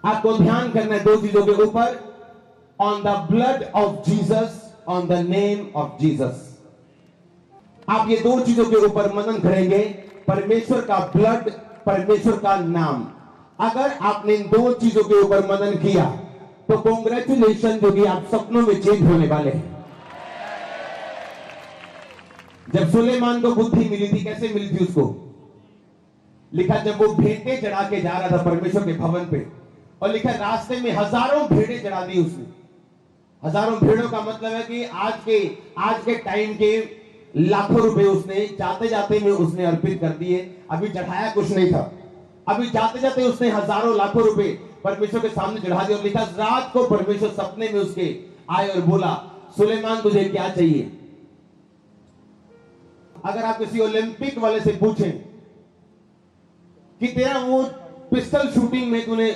आपको ध्यान करना है दो चीजों के ऊपर, on the blood of Jesus, on the name of Jesus. आप ये दो चीजों के ऊपर मनन करेंगे, परमेश्वर का ब्लड, परमेश्वर का नाम। अगर आपने इन दो चीजों के ऊपर मनन किया तो कॉन्ग्रेचुलेशन, क्योंकि आप सपनों में चेंज होने वाले हैं। जब सुलेमान को बुद्धि मिली थी, कैसे मिली थी उसको? लिखा जब वो भेंटे चढ़ा के जा रहा था परमेश्वर के भवन पे, और लिखा रास्ते में हजारों भेड़े चढ़ा दी उसने। हजारों भेड़ों का मतलब है कि आज के टाइम के लाखों रुपए उसने जाते जाते में उसने अर्पित कर दिए। अभी चढ़ाया कुछ नहीं था, अभी जाते जाते उसने हजारों लाखों रुपए परमेश्वर के सामने चढ़ा दिया। और लिखा रात को परमेश्वर सपने में उसके आए और बोला, सुलेमान तुझे क्या चाहिए? अगर आप किसी ओलंपिक वाले से पूछें कि तेरा वो पिस्टल शूटिंग में तूने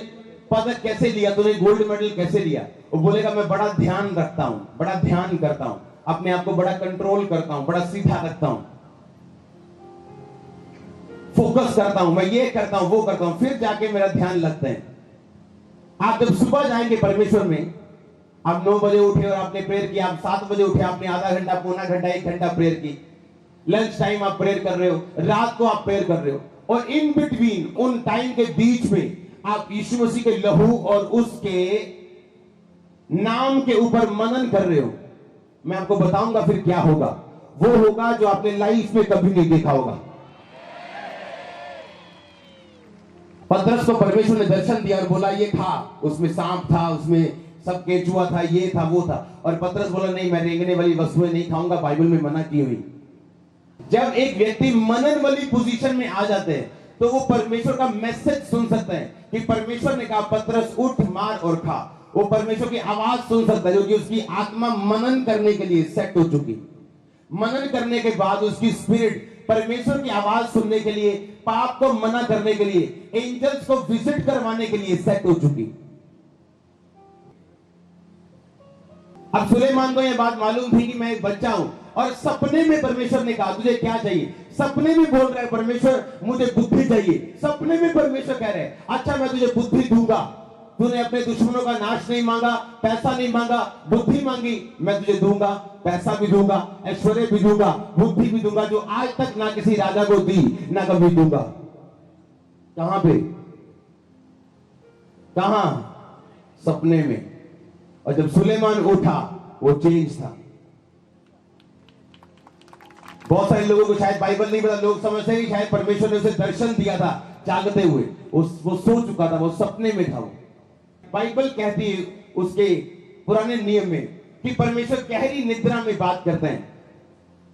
पदक कैसे लिया, तूने गोल्ड मेडल कैसे लिया, वो बोलेगा मैं बड़ा ध्यान रखता हूं, बड़ा ध्यान करता हूं, अपने आप को बड़ा कंट्रोल करता हूं, बड़ा सीधा रखता हूं, फोकस करता हूं, मैं ये करता हूं, वो करता हूं, फिर जाके मेरा ध्यान लगता है। आप जब सुबह जाएंगे परमेश्वर में, आप 9 बजे उठे और आपने प्रेयर किया, आप 7 बजे उठे, आपने आधा घंटा, पौना घंटा, 1 घंटा प्रेयर की, लंच टाइम आप प्रेयर कर रहे हो, रात को आप प्रेयर कर रहे हो, और इन बिटवीन, उन टाइम के बीच में आप यीशु मसीह के लहू और उसके नाम के ऊपर मनन कर रहे हो। मैं आपको बताऊंगा फिर क्या होगा। वो होगा जो आपने लाइफ में कभी नहीं देखा होगा। पतरस को परमेश्वर ने दर्शन दिया और बोला ये खा, उसमें सांप था, उसमें सब केचुआ था, ये था, वो था, और पतरस बोला नहीं, मैं रेंगने वाली वस्तुएं नहीं खाऊंगा, बाइबल में मना की हुई। जब एक व्यक्ति मनन वाली पोजीशन में आ जाते हैं तो वो परमेश्वर का मैसेज सुन सकते हैं कि परमेश्वर ने कहा पतरस उठ, मार और खा। वो परमेश्वर की आवाज सुन सकता है, जो कि उसकी आत्मा मनन करने के लिए सेट हो चुकी। मनन करने के बाद उसकी स्पिरिट परमेश्वर की आवाज सुनने के लिए, पाप को मना करने के लिए, एंजल्स को विजिट करवाने के लिए सेट हो चुकी। अब सुलेमान को यह बात मालूम थी कि मैं एक बच्चा हूं, और सपने में परमेश्वर ने कहा तुझे क्या चाहिए? सपने में बोल रहा है परमेश्वर मुझे बुद्धि चाहिए। सपने में परमेश्वर कह रहे हैं अच्छा मैं तुझे बुद्धि दूंगा, तूने अपने दुश्मनों का नाश नहीं मांगा, पैसा नहीं मांगा, बुद्धि मांगी, मैं तुझे दूंगा, पैसा भी दूंगा, ऐश्वर्य भी दूंगा, बुद्धि भी दूंगा, जो आज तक ना किसी राजा को दी, ना कभी दूंगा। कहां पे? कहां? सपने में। और जब सुलेमान उठा वो चेंज था। बहुत सारे लोगों को शायद बाइबल नहीं पता, लोग समझते हैं कि शायद परमेश्वर ने उसे दर्शन दिया था जागते हुए, वो सो चुका था, वो सपने में था। वो बाइबल कहती है उसके पुराने नियम में कि परमेश्वर गहरी निद्रा में बात करते हैं।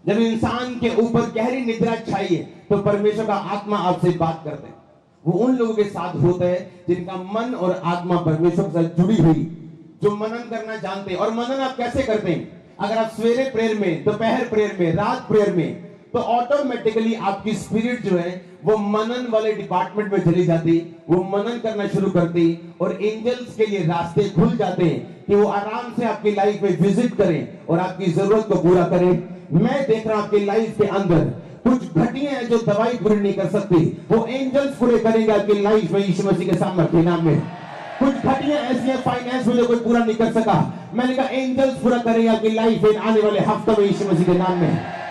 जब इंसान के ऊपर गहरी निद्रा छाई है तो परमेश्वर का आत्मा आपसे बात करते हैं। वो उन लोगों के साथ होता है जिनका मन और आत्मा परमेश्वर के साथ जुड़ी हुई, जो मनन करना जानते हैं। और मनन आप कैसे करते हैं? अगर आप सवेरे प्रेयर में, दोपहर प्रेयर में, रात प्रेयर में, तो ऑटोमेटिकली आपकी स्पिरिट जो है वो मनन वाले डिपार्टमेंट में चली जाती, वो मनन करना शुरू करती, और एंजल्स के लिए रास्ते खुल जाते हैं कि वो आराम से आपकी लाइफ में विजिट करें और आपकी जरूरत को पूरा करें। मैं देख रहा हूं आपकी लाइफ के अंदर कुछ घटियां हैं जो दवाई पूरी नहीं कर सकती, वो एंजल्स पूरे करेंगे आपकी लाइफ में यीशु मसीह के सामर्थ्य के नाम में। कुछ घटियां ऐसी हैं फाइनेंस में जो कोई पूरा नहीं कर सका, मैंने कहा एंजल्स पूरा करेगा आपकी लाइफ में आने वाले हफ्तों में यीशु मसीह के नाम में।